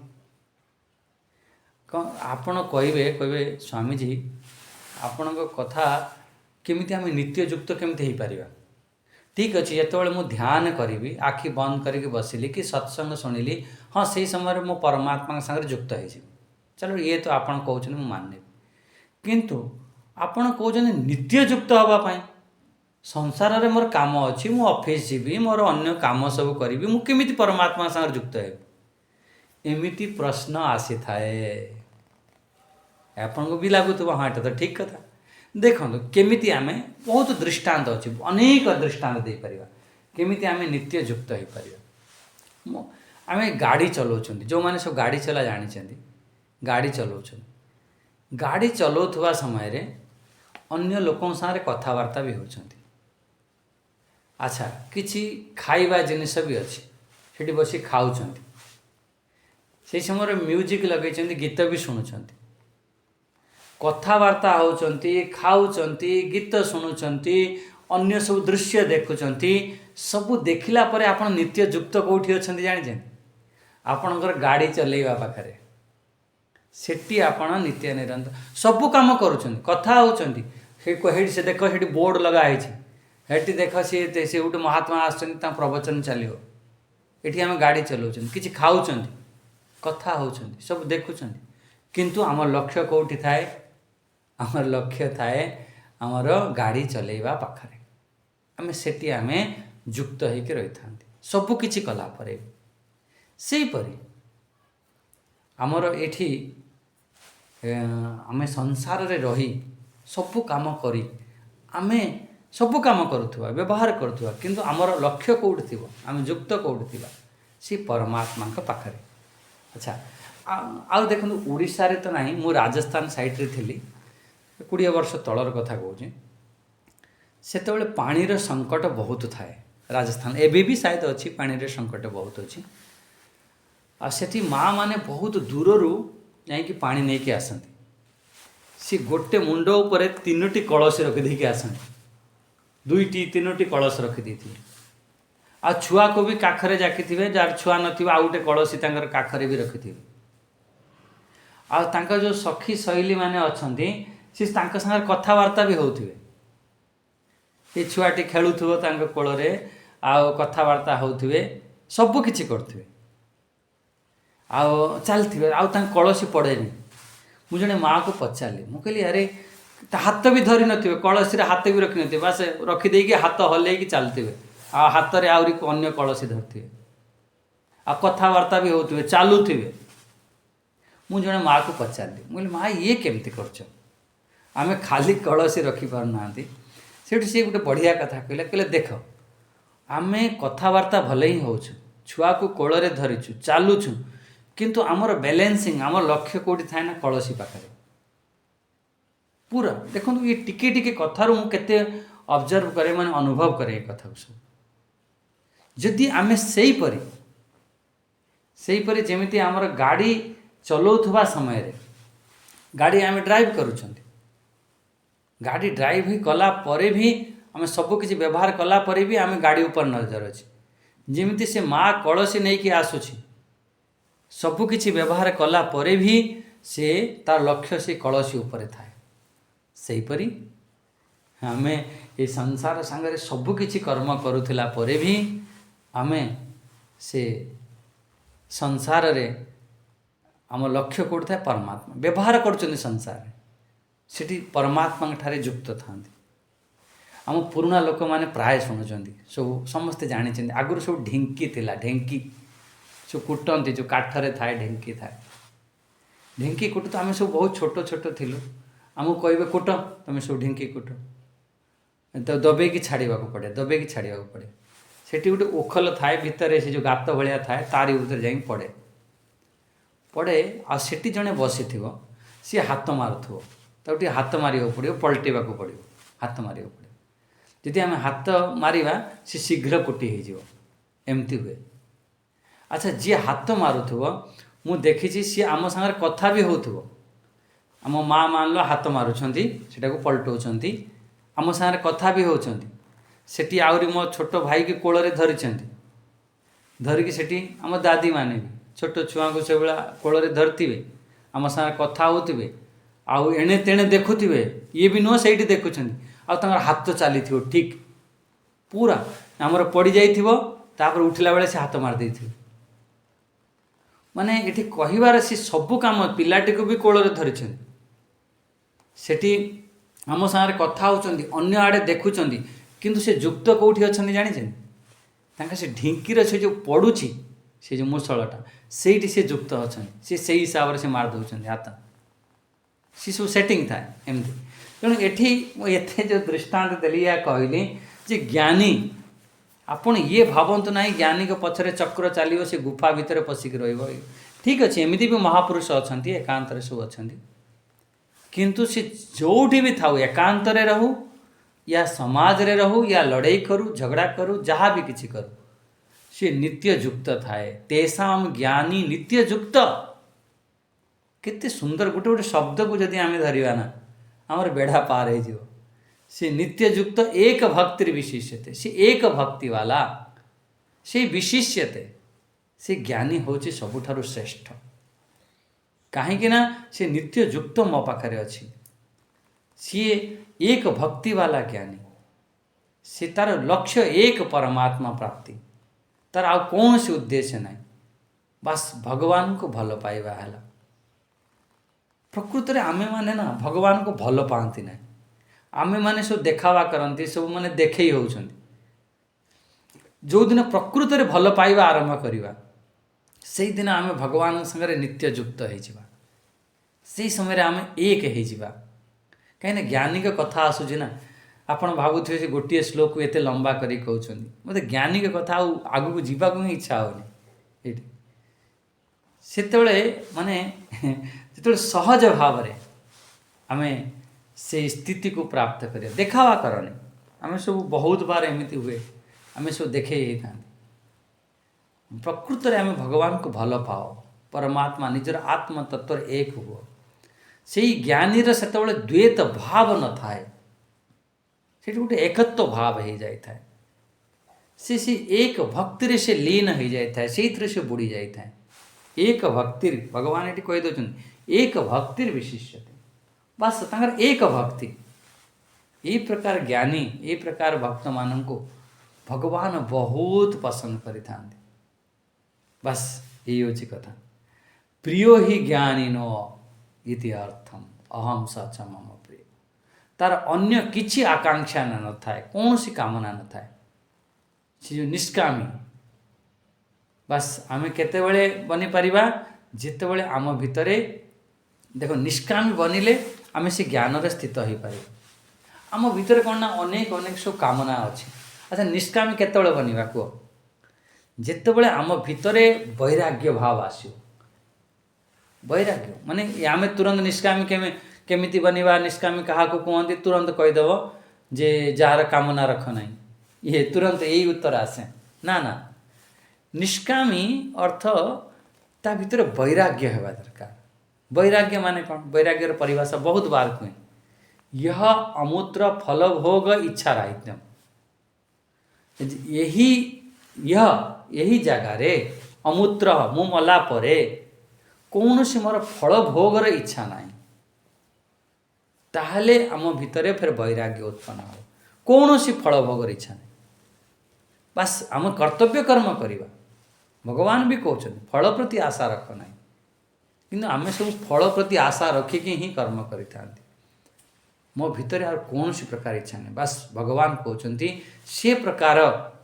आपण कहबे स्वामीजी ଆପଣଙ୍କ କଥା କେମିତି ଆମେ ନିତ୍ୟଯୁକ୍ତ କେମିତି ହେଇପାରିବା। ଠିକ୍ ଅଛି, ଯେତେବେଳେ ମୁଁ ଧ୍ୟାନ କରିବି, ଆଖି ବନ୍ଦ କରିକି ବସିଲି କି ସତ୍ସଙ୍ଗ ଶୁଣିଲି, ହଁ ସେଇ ସମୟରେ ମୁଁ ପରମାତ୍ମାଙ୍କ ସାଙ୍ଗରେ ଯୁକ୍ତ ହେଇଯିବି। ଚାଲ ଇଏ ତ ଆପଣ କହୁଛନ୍ତି, ମୁଁ ମାନିନେବି। କିନ୍ତୁ ଆପଣ କହୁଛନ୍ତି ନିତ୍ୟଯୁକ୍ତ ହେବା ପାଇଁ। ସଂସାରରେ ମୋର କାମ ଅଛି, ମୁଁ ଅଫିସ୍ ଯିବି, ମୋର ଅନ୍ୟ କାମ ସବୁ କରିବି, ମୁଁ କେମିତି ପରମାତ୍ମାଙ୍କ ସାଙ୍ଗରେ ଯୁକ୍ତ ହେବି? ଏମିତି ପ୍ରଶ୍ନ ଆସିଥାଏ। ଆପଣଙ୍କୁ ବି ଲାଗୁଥିବ ହଁ ଏଇଟା ତ ଠିକ୍ କଥା। ଦେଖନ୍ତୁ କେମିତି ଆମେ, ବହୁତ ଦୃଷ୍ଟାନ୍ତ ଅଛି, ଅନେକ ଦୃଷ୍ଟାନ୍ତ ଦେଇପାରିବା କେମିତି ଆମେ ନିତ୍ୟଯୁକ୍ତ ହେଇପାରିବା। ଆମେ ଗାଡ଼ି ଚଲାଉଛନ୍ତି, ଯେଉଁମାନେ ସବୁ ଗାଡ଼ି ଚଲା ଜାଣିଛନ୍ତି, ଗାଡ଼ି ଚଲାଉଛନ୍ତି, ଗାଡ଼ି ଚଲାଉଥିବା ସମୟରେ ଅନ୍ୟ ଲୋକଙ୍କ ସାଙ୍ଗରେ କଥାବାର୍ତ୍ତା ବି ହେଉଛନ୍ତି। ଆଚ୍ଛା, କିଛି ଖାଇବା ଜିନିଷ ବି ଅଛି, ସେଠି ବସି ଖାଉଛନ୍ତି, ସେହି ସମୟରେ ମ୍ୟୁଜିକ୍ ଲଗାଇଛନ୍ତି, ଗୀତ ବି ଶୁଣୁଛନ୍ତି, କଥାବାର୍ତ୍ତା ହେଉଛନ୍ତି, ଖାଉଛନ୍ତି, ଗୀତ ଶୁଣୁଛନ୍ତି, ଅନ୍ୟ ସବୁ ଦୃଶ୍ୟ ଦେଖୁଛନ୍ତି। ସବୁ ଦେଖିଲା ପରେ ଆପଣ ନିତ୍ୟଯୁକ୍ତ କେଉଁଠି ଅଛନ୍ତି ଜାଣିଛନ୍ତି? ଆପଣଙ୍କର ଗାଡ଼ି ଚଲେଇବା ପାଖରେ। ସେଠି ଆପଣ ନିତ୍ୟ ନିରନ୍ତର ସବୁ କାମ କରୁଛନ୍ତି, କଥା ହେଉଛନ୍ତି। ସେଇଠି ସେ ଦେଖ, ସେଠି ବୋର୍ଡ଼ ଲଗା ହେଇଛି, ସେଠି ଦେଖ ସେ ଗୋଟେ ମହାତ୍ମା ଆସୁଛନ୍ତି, ତାଙ୍କ ପ୍ରବଚନ ଚାଲିବ। ଏଠି ଆମେ ଗାଡ଼ି ଚଲାଉଛନ୍ତି, କିଛି ଖାଉଛନ୍ତି, କଥା ହେଉଛନ୍ତି, ସବୁ ଦେଖୁଛନ୍ତି। କିନ୍ତୁ ଆମର ଲକ୍ଷ୍ୟ କେଉଁଠି ଥାଏ? ଆମର ଲକ୍ଷ୍ୟ ଥାଏ ଆମର ଗାଡ଼ି ଚଲେଇବା ପାଖରେ। ଆମେ ସେଠି ଆମେ ଯୁକ୍ତ ହେଇକି ରହିଥାନ୍ତି ସବୁ କିଛି କଲା ପରେ। ସେହିପରି ଆମର ଏଠି ଆମେ ସଂସାରରେ ରହି ସବୁ କାମ କରି ଆମେ ସବୁ କାମ କରୁଥିବା, ବ୍ୟବହାର କରୁଥିବା, କିନ୍ତୁ ଆମର ଲକ୍ଷ୍ୟ କେଉଁଠି ଥିବ, ଆମେ ଯୁକ୍ତ କେଉଁଠି ଥିବା? ସେ ପରମାତ୍ମାଙ୍କ ପାଖରେ। ଆଚ୍ଛା, ଆଉ ଦେଖନ୍ତୁ, ଓଡ଼ିଶାରେ ତ ନାହିଁ, ମୁଁ ରାଜସ୍ଥାନ ସାଇଡ଼୍ରେ ଥିଲି, 20 ବର୍ଷ ତଳର କଥା କହୁଛି। ସେତେବେଳେ ପାଣିର ସଙ୍କଟ ବହୁତ ଥାଏ ରାଜସ୍ଥାନ, ଏବେ ବି ସାୟଦ ଅଛି, ପାଣିର ସଙ୍କଟ ବହୁତ ଅଛି। ଆଉ ସେଠି ମାଆ ମାନେ ବହୁତ ଦୂରରୁ ଯାଇକି ପାଣି ନେଇକି ଆସନ୍ତି। ସେ ଗୋଟେ ମୁଣ୍ଡ ଉପରେ 3ଟି କଳସ ରଖିଦେଇକି ଆସନ୍ତି, 2ଟି 3ଟି କଳସ ରଖିଦେଇଥିବେ। ଆଉ ଛୁଆକୁ ବି କାଖରେ ଜାକିଥିବେ, ଯାହାର ଛୁଆ ନଥିବ ଆଉ ଗୋଟେ କଳସୀ ତାଙ୍କର କାଖରେ ବି ରଖିଥିବେ। ଆଉ ତାଙ୍କ ଯେଉଁ ସଖୀ ଶୈଳୀ ମାନେ ଅଛନ୍ତି, ସେ ତାଙ୍କ ସାଙ୍ଗରେ କଥାବାର୍ତ୍ତା ବି ହେଉଥିବେ। ଏ ଛୁଆଟି ଖେଳୁଥିବ ତାଙ୍କ କୋଳରେ, ଆଉ କଥାବାର୍ତ୍ତା ହେଉଥିବେ, ସବୁ କିଛି କରୁଥିବେ, ଆଉ ଚାଲିଥିବେ, ଆଉ ତାଙ୍କ କଳସୀ ପଡ଼େନି। ମୁଁ ଜଣେ ମାଆକୁ ପଚାରିଲି, ମୁଁ କହିଲି ଆରେ ତା ହାତ ବି ଧରି ନଥିବେ, କଳସୀରେ ହାତ ବି ରଖିନଥିବେ, ବାସ୍ ରଖିଦେଇକି ହାତ ହଲେଇକି ଚାଲିଥିବେ, ଆଉ ହାତରେ ଆହୁରି ଅନ୍ୟ କଳସୀ ଧରିଥିବେ, ଆଉ କଥାବାର୍ତ୍ତା ବି ହେଉଥିବେ, ଚାଲୁଥିବେ। ମୁଁ ଜଣେ ମାଆକୁ ପଚାରିଲି, ମୁଁ କହିଲି ମା' ଇଏ କେମିତି କରୁଛ? ଆମେ ଖାଲି କଳସୀ ରଖିପାରୁନାହାନ୍ତି। ସେଇଠୁ ସିଏ ଗୋଟେ ବଢ଼ିଆ କଥା କହିଲେ ଦେଖ, ଆମେ କଥାବାର୍ତ୍ତା ଭଲ ହିଁ ହେଉଛୁ, ଛୁଆକୁ କୋଳରେ ଧରିଛୁ, ଚାଲୁଛୁ, କିନ୍ତୁ ଆମର ବ୍ୟାଲେନ୍ସିଂ, ଆମର ଲକ୍ଷ୍ୟ କେଉଁଠି ଥାଏ ନା କଳସୀ ପାଖରେ। ପୁରା ଦେଖନ୍ତୁ, ଏ ଟିକେ ଟିକେ କଥାରୁ ମୁଁ କେତେ ଅବଜର୍ଭ କରେ, ମାନେ ଅନୁଭବ କରେ ଏ କଥାକୁ ସବୁ। ଯଦି ଆମେ ସେହିପରି ଯେମିତି ଆମର ଗାଡ଼ି ଚଲାଉଥିବା ସମୟରେ, ଗାଡ଼ି ଆମେ ଡ୍ରାଇଭ୍ କରୁଛନ୍ତି, ଗାଡ଼ି ଡ୍ରାଇଭ୍ କଲା ପରେ ବି ଆମେ ସବୁକିଛି ବ୍ୟବହାର କଲା ପରେ ବି ଆମେ ଗାଡ଼ି ଉପରେ ନଜର ଅଛି। ଯେମିତି ସେ ମା' କଳସୀ ନେଇକି ଆସୁଛି, ସବୁକିଛି ବ୍ୟବହାର କଲା ପରେ ବି ସେ ତାର ଲକ୍ଷ୍ୟ ସେ କଳସୀ ଉପରେ ଥାଏ। ସେହିପରି ଆମେ ଏ ସଂସାର ସାଙ୍ଗରେ ସବୁକିଛି କର୍ମ କରୁଥିଲା ପରେ ବି ଆମେ ସେ ସଂସାରରେ ଆମ ଲକ୍ଷ୍ୟ କେଉଁଠି ଥାଏ? ପରମାତ୍ମା। ବ୍ୟବହାର କରୁଛନ୍ତି ସଂସାରରେ, ସେଠି ପରମାତ୍ମାଙ୍କ ଠାରେ ଯୁକ୍ତ ଥାନ୍ତି। ଆମ ପୁରୁଣା ଲୋକମାନେ ପ୍ରାୟ ଶୁଣୁଛନ୍ତି, ସବୁ ସମସ୍ତେ ଜାଣିଛନ୍ତି, ଆଗରୁ ସବୁ ଢିଙ୍କି ଥିଲା, ଢିଙ୍କି ସବୁ କୁଟନ୍ତି, ଯେଉଁ କାଠରେ ଥାଏ ଢିଙ୍କି ଥାଏ, ଢିଙ୍କି କୁଟ। ତ ଆମେ ସବୁ ବହୁତ ଛୋଟ ଛୋଟ ଥିଲୁ, ଆମକୁ କହିବେ କୁଟ, ତୁମେ ସବୁ ଢିଙ୍କି କୁଟ, ତ ଦବେଇକି ଛାଡ଼ିବାକୁ ପଡ଼େ। ସେଠି ଗୋଟେ ଓଖଲ ଥାଏ, ଭିତରେ ସେ ଯେଉଁ ଗାତ ଭଳିଆ ଥାଏ, ତାରି ଭିତରେ ଯାଇକି ପଡ଼େ। ଆଉ ସେଠି ଜଣେ ବସିଥିବ, ସିଏ ହାତ ମାରୁଥିବ, ତାକୁ ଟିକେ ହାତ ମାରିବାକୁ ପଡ଼ିବ, ପଲଟେଇବାକୁ ପଡ଼ିବ, ହାତ ମାରିବାକୁ ପଡ଼ିବ। ଯଦି ଆମେ ହାତ ମାରିବା, ସେ ଶୀଘ୍ର କୁଟି ହେଇଯିବ, ଏମିତି ହୁଏ। ଆଚ୍ଛା, ଯିଏ ହାତ ମାରୁଥିବ, ମୁଁ ଦେଖିଛି ସିଏ ଆମ ସାଙ୍ଗରେ କଥା ବି ହେଉଥିବ। ଆମ ମାଆ ମାନିଲ ହାତ ମାରୁଛନ୍ତି, ସେଟାକୁ ପଲଟଉଛନ୍ତି, ଆମ ସାଙ୍ଗରେ କଥା ବି ହେଉଛନ୍ତି। ସେଠି ଆହୁରି ମୋ ଛୋଟ ଭାଇକି କୋଳରେ ଧରିକି ସେଠି ଆମ ଦାଦୀମାନେ ବି ଛୋଟ ଛୁଆଙ୍କୁ ସେଭଳିଆ କୋଳରେ ଧରିଥିବେ, ଆମ ସାଙ୍ଗରେ କଥା ହେଉଥିବେ, आउ एणे तेणे देखुथिबे ये भी नुह सेठी देखुछन्ति आ तंगर हाथ चलीथिबो ठीक पूरा आमर पड़ी जाइथिबो तापर उठिला बेले से हाथ मार देइथिबो माने एठी कहिबार से सब काम पिलाटी को भी कोଳରେ धरिछन्ति सेठी आम सारे कथा होउछन्ति अन्य आड़े देखुछन्ति किंतु से जुक्त कोठी अछन्ति जानिछन्ति तांका से ढिंकीर से जो पड़ुछि से जो मुसलटा सेठी से जुक्त अछन्ति से सही हिसाब से मार दउछन्ति हाथ सी सब सेटिंग थाए एमती तेणु एठी एते जो दृष्टांत देली या कहली जे ज्ञानी आपण ये भावंतु ना ज्ञानी के पछरे चक्र चलियो से गुफा भितर पशिक रहिबो ठीक अछि एमिति भी महापुरुष अछन्ति एकांत रे सब अछन्ति किंतु से जोठी भी थाउ एकांत रे रहू या समाज रे रहू या लड़ाई करू झगड़ा करू जहाँ भी किछि करू से नित्य युक्त थाए तेसाम ज्ञानी नित्य युक्त केते सुंदर गोटे गोटे शब्द को जदि आमे धरिबा ना हमर बेढ़ा पार हो जीव से नित्य युक्त एक भक्ति विशिष्यते से एक भक्ति वाला से विशिष्यते से ज्ञानी होची सबुठारु श्रेष्ठ कहीं ना से नित्य युक्त मो पाखरे अच्छी सी एक भक्ति वाला ज्ञानी से तार लक्ष्य एक परमात्मा प्राप्ति तार आ कौन से उद्देश्य नहीं बस भगवान को भल पाइबा है प्रकृत में आमे माने ना भगवान को भल पाती ना आमे माने सब देखावा करती सब माने देखे होउछन्ति जो दिन प्रकृत में भल पाइबा आरंभ करवा से दिन आमे भगवान संगे नित्य युक्त हो से समय आमे एक हो कहीं ज्ञानी के कथा आसूची ना आपण भावुथे से गोटे श्लोक को एते लंबा करी कहउछन्ति मते ज्ञानी के कथा आगु को जीवा को इच्छा होनी एठी सेतेबेले माने जेतेबेले सहज भाव रे आमे से स्थिति को प्राप्त करिया देखावा करनी आमे सब बहुत बार एमिति हुए आमे सब देखे था प्रकृत रे आमे भगवान को भल पाओ परमात्मा निजर आत्म तत्व एक हुओ से ज्ञानी रे सेतेबेले द्वैत भाव न थाए सेठी गोटे एकत्व भाव हो जाए था से एक भक्ति रे से लीन हो जाए था से से बुड़ी जाए था एक भक्ति भगवान ये कही दौरान एक भक्ति विशिष्यते बस तंगर एक भक्ति ये प्रकार ज्ञानी ये प्रकार भक्त मान को भगवान बहुत पसंद करि थांती बस यही होची कथा प्रियो ही ज्ञानीनो इति अर्थम अहम सच मम प्रिय तार अन्य किछि आकांक्षा न थाए कौन सी कामना न थाए से जो निष्कामी बस आमे केते बेले बनी परिबा जेते बेले आम भितरे देखो निष्कामी बनिले आमे से ज्ञान रे स्थित हो पारे आम भितरे कौन ना अनेक अनेक सब कामना अच्छी अच्छा निष्कामी केते बेले बनिबा को जेते बेले आम भितरे वैराग्य भाव आसो वैराग्य माने आमे तुरंत निष्कामी केमिति बनिबा निष्कामी कहा को कहते तुरंत कहीदेव जे जार कामना रख ना ये तुरंत यही उत्तर आसे ना ना निष्कामी अर्थ ता भितर वैराग्य हेबा दरकार वैराग्य माने कौन वैराग्यर परिभाषा बहुत बार कहे यह अमूत्र फल भोग इच्छा राहित्यम यही जगह रे अमूत्र मु मला परे कौन सी मोर फल भोगर इच्छा ना ताहले आम भितरे फिर वैराग्य उत्पन्न हो कौन सी फल भोगर इच्छा नहीं बस आम कर्तव्य कर्म करवा भगवान भी कहते फल प्रति आशा रख ना कि आम सब फल प्रति आशा रखिकी ही कर्म करें मो भितर और कौन सी प्रकार इच्छा नहीं बस भगवान कहते से प्रकार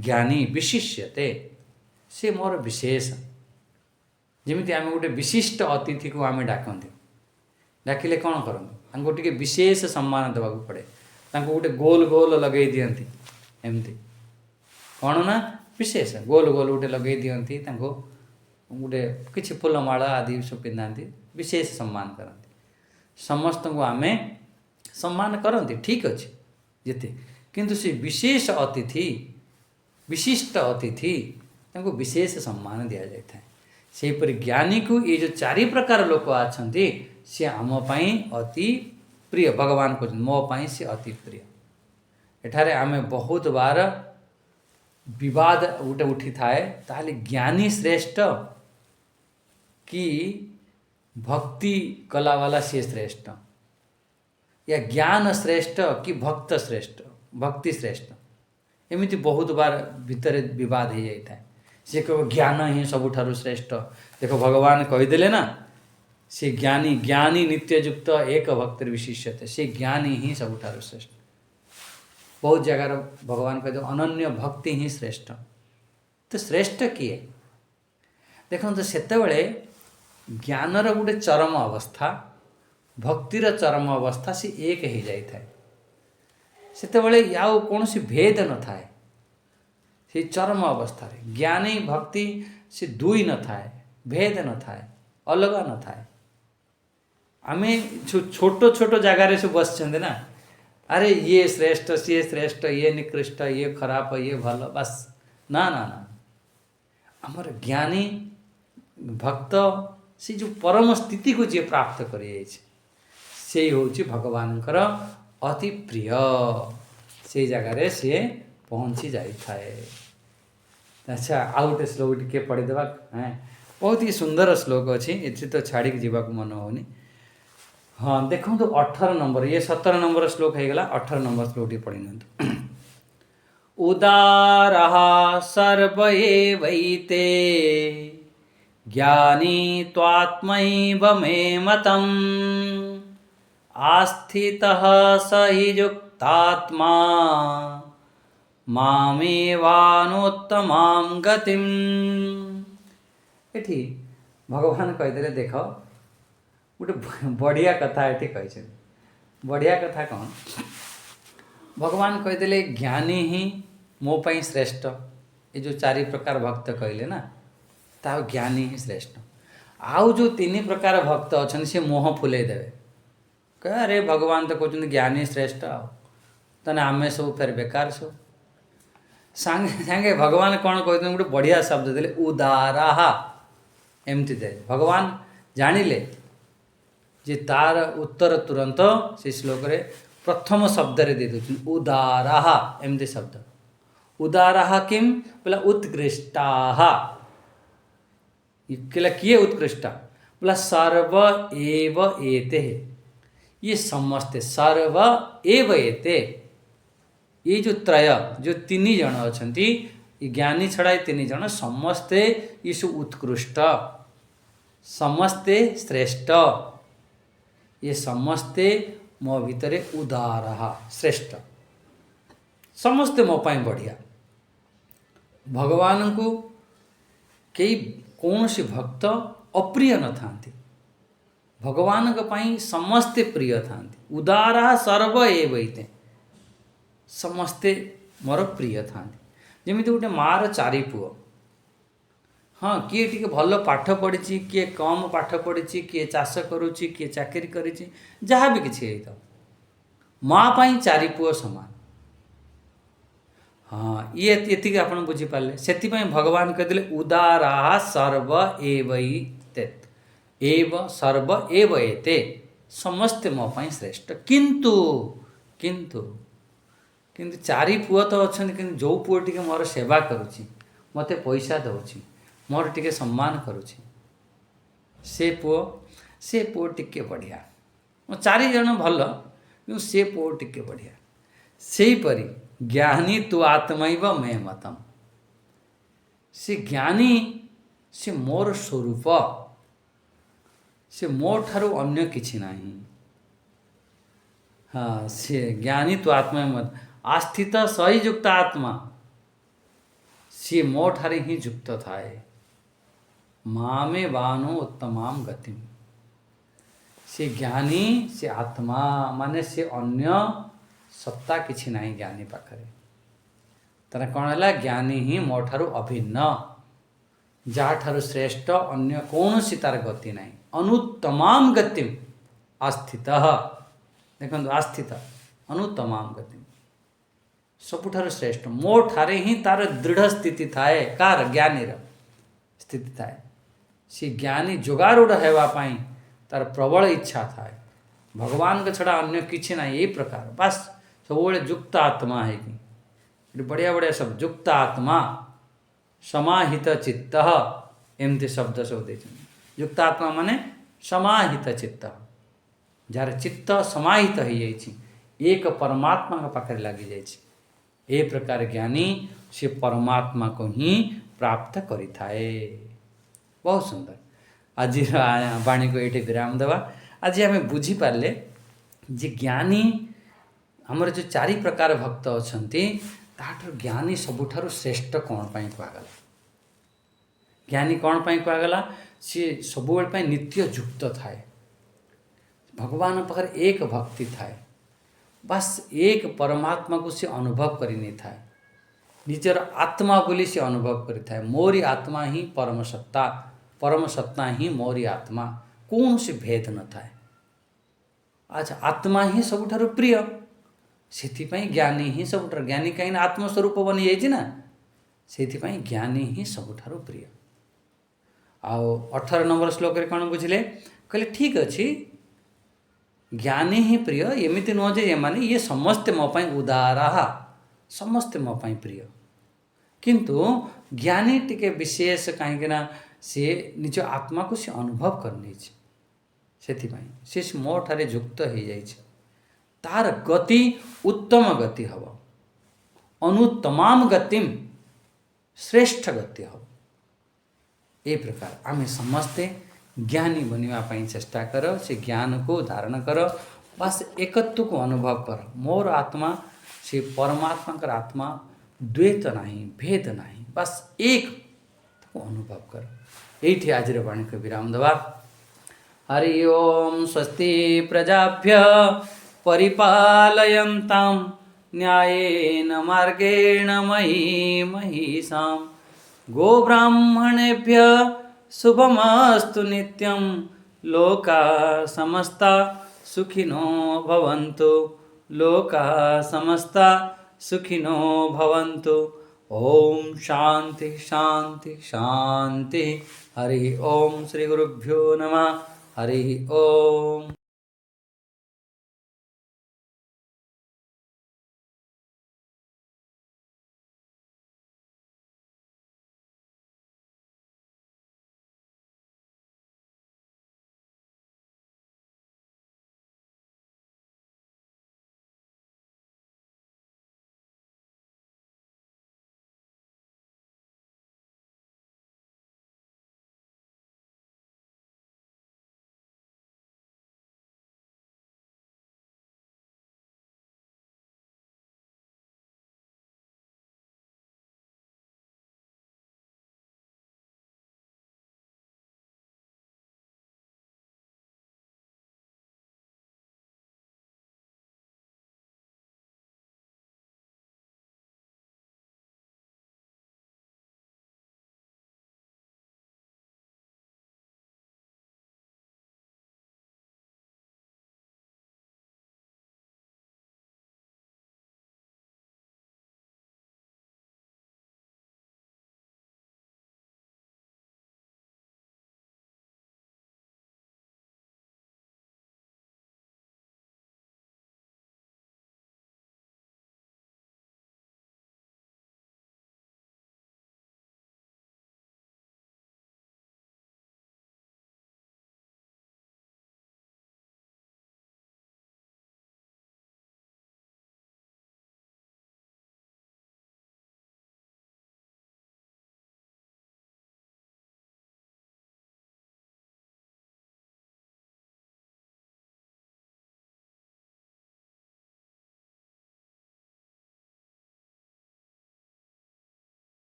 ज्ञानी विशिष्यते से मोर विशेष जमी आम गोटे विशिष्ट अतिथि को आम डाकते डाकिले कौन करते टे विशेष सम्मान देवा पड़े गोटे गोल गोल लगे दिखती एमती कौन ना विशेष गोल गोल गोटे लगे दिखती गोटे किसी फूलमाला आदि सब पिंधाती विशेष सम्मान करती समस्त को आम सम्मान करती ठीक अच्छे जिते किंतु से विशेष अतिथि विशिष्ट अतिथि विशेष सम्मान दि जाए सेपरि ज्ञानी को ये जो चारि प्रकार लोक आछंती से आम पाई अति प्रिय भगवान को मो पाई से अति प्रिय एठारे आमे बहुत बार विवाद गोटे उठी थाए ताहले ज्ञानी श्रेष्ठ कि भक्ति कला वाला सी श्रेष्ठ या ज्ञान श्रेष्ठ कि भक्त श्रेष्ठ, भक्ति श्रेष्ठ, एमती बहुत बार भितर विवाद हो जाता है। सी कह ज्ञान ही सबुठारु श्रेष्ठ। देखो भगवान कहीदेले ना, से ज्ञानी ज्ञानी नित्ययुक्त एक भक्तिर विशिष्यते, से ज्ञानी ही सबुठारु श्रेष्ठ। बहुत जगार भगवान कहते अनन्य भक्ति ही श्रेष्ठ। तो श्रेष्ठ किए देखो, तो सेतबेले ज्ञानर गोटे चरम अवस्था, भक्तिर चरम अवस्था से एक हो जाए। सेतबेले आउ कौन सी भेद न थाए, से चरम अवस्था रे ज्ञानी भक्ति से दुई न थाए, भेद न थाए, अलग न थाए। आमे छोटो छोटो जगार से बस ना, अरे ये श्रेष्ठ सी श्रेष्ठ, ये निकृष्ट, ये खराब, ये भल, बस ना ना ना। आमर ज्ञानी भक्त से जो परम स्थिति को जी प्राप्त कर से हूँ भगवानकर अति प्रिय, से जगार से पहुँची जाए। अच्छा, आउ गोटे श्लोक टे पढ़ीदेवा। बहुत ही सुंदर श्लोक अच्छी, ये तो छाड़ी जावाक मन होनी। हाँ देखो, तो 18 नंबर, ये 17 नंबर श्लोक हो गला, 18 नंबर श्लोक टी पढ़ी न। उदारः सर्व एवैते ज्ञानी त्वात्मैव मे मतम् आस्थितः स हि युक्तात्मा मामेवानोत्तमां गतिम्। एठी भगवान कहीदेले देख गोटे बढ़िया कथा ये कही। बढ़िया कथा कौन? भगवान कहीदेले ज्ञानी ही मो पाई श्रेष्ठ। ये जो 4 प्रकार भक्त कहले ना, ता ज्ञानी ही श्रेष्ठ। आउ जो 3 प्रकार भक्त अच्छा से मोह फुले देवे, कह अरे भगवान तो कहते ज्ञानी श्रेष्ठ, तेने आमे सब फेर बेकार सब। सांगे सांगे भगवान कौन कहते गोटे बढ़िया शब्द देले, उदाराहा एमती दे। भगवान जानिले जे तार उत्तर तुरंत से श्लोक रे प्रथम शब्द रे दे दउछन, उदाराहा एमती शब्द। उदाराहा किम बोला उत्कृष्टाहा। केला किए उत्कृष्टा बोला सर्व एव एते, ये समस्ते सर्व एव एते, ये जो त्रय जो 3 जन अछंती, ज्ञानी छड़ा 3 जन समस्ते ये उत्कृष्ट, समस्ते श्रेष्ठ, ये समस्ते मो भितरे उदारहा श्रेष्ठ, समस्ते मो पाई बढ़िया। भगवान को कई कौन सी भक्त अप्रिय न थांती, भगवान का पाई समस्ते प्रिय थांती। उदारा सर्व एवैते, समस्ते मोर प्रिय थांती। जमी गोटे मार 4 पुओ, हाँ किए टी भल पाठ पढ़ी, किए कम पाठ पढ़ी, किए चाष करुच्ची, किए चाकरी करी, जहाँ भी किसी होता माँ पाई 4 पुओ समान। हाँ ये ये आप बुझीपारे, से भगवान कहते उदारा सर्व एवैते, एव सर्व एव एते, समस्ते मो पाई श्रेष्ठ। किंतु किंतु किंतु 4 पुओ तो अच्छा, कि जो पुओ टी मोर सेवा करुच्ची, मते पैसा दौची, मोर टिके सम्मान करुच्ची, से पुओ टिके बढ़िया। 4 जन भल, कि से पुओ टिके बढ़िया। से परी ज्ञानी तु आत्मैव मे मतम, से ज्ञानी से मोर स्वरूप, से मोर ठारू अन्य किछि नहीं। हाँ से ज्ञानी तु आत्मैव मत आस्थित सही युक्त आत्मा, से मो ठारे ही युक्त थाए। मामे वानो उत्तमाम गतिम, से ज्ञानी से आत्मा माने से अन्य सत्ता किछि नहीं ज्ञानी पाखरे। तार कौन है? ज्ञानी ही मो ठारू अभिन्न, जहाँ ठारू श्रेष्ठ अन्य कौन सी तार गति नहीं। अनुत्तमाम गतिम आस्थित, देखो आस्थित अनुत्तमाम गतिम, सबुठार श्रेष्ठ मो ठारे ही तार दृढ़ स्थिति थाए। कार? ज्ञानी स्थिति थाए। से ज्ञानी जोगारूढ़ हेवाई तार प्रबल इच्छा थाए, भगवान के छड़ा अन्य किसी ना। यही प्रकार बस सब युक्त आत्मा है कि बढ़िया बढ़िया सब युक्त आत्मा, समाहित चित्त, एमती शब्द सब दे। युक्त आत्मा माने समाहित चित्त, जार चित्त समाहित हो जाइछि एक परमात्मा के पाखरे लागी जाइछि ए प्रकार ज्ञानी से परमात्मा को ही प्राप्त करिथाए। बहुत सुंदर। आज वाणी को ये विराम देवा। आज आम बुझीपारे जे ज्ञानी आमर जो चारि प्रकार भक्त अछंती ताठर ज्ञानी सबुठारु श्रेष्ठ कौन पाई कहगला। ज्ञानी कौन पाई कहगला सी सबुबेल पाई नित्य युक्त थाए भगवान पाखर एक भक्ति थाए बस एक परमात्मा को से अनुभव करि नहीं थाए निजर आत्मा बोली से अनुभव करि थाए मोरी आत्मा ही परम सत्ता ही मोरी आत्मा कौन से भेद न थाए। अच्छा आत्मा ही सबुठारु प्रिय से ज्ञानी ही सबुठारु ज्ञानी कहीं आत्मस्वरूप बनी जाइए ना से ज्ञानी ही सबुठारु प्रिय। आओ 18 नंबर श्लोक रे कौन बुझिले कहले ठीक अच्छी ज्ञानी ही प्रिय एमती नुह जे एमाने ये समस्ते मो पाई उदारा समस्ते मो पाई प्रिय किंतु ज्ञानी टिके विशेष कहीं सी निज आत्मा को सी अनुभव करनी से मो ठारे युक्त हो जाइए तार गति उत्तम गति हम अनुत्तमाम गतिम श्रेष्ठ गति हम। ए प्रकार आम समस्ते ज्ञानी बनवाई चेष्टा कर से ज्ञान को धारण कर बस एकत्व को अनुभव कर मोर आत्मा से परमात्मा का आत्मा द्वैत नहीं भेद नहीं बस एक को अनुभव कर। यही आज वाणी को विराम दवा। हरि ओम स्वस्ति प्रजाभ्य परिपालयन्तां न्यायेन मार्गेण मही महिषां गोब्राह्मणेभ्य शुभमस्तु नित्यं लोका समस्ता सुखिनो भवन्तु लोका समस्ता सुखिनो भवन्तु। ओम शांति शांति शांति। हरि ओम श्री गुरुभ्यो नमः। हरि ओम।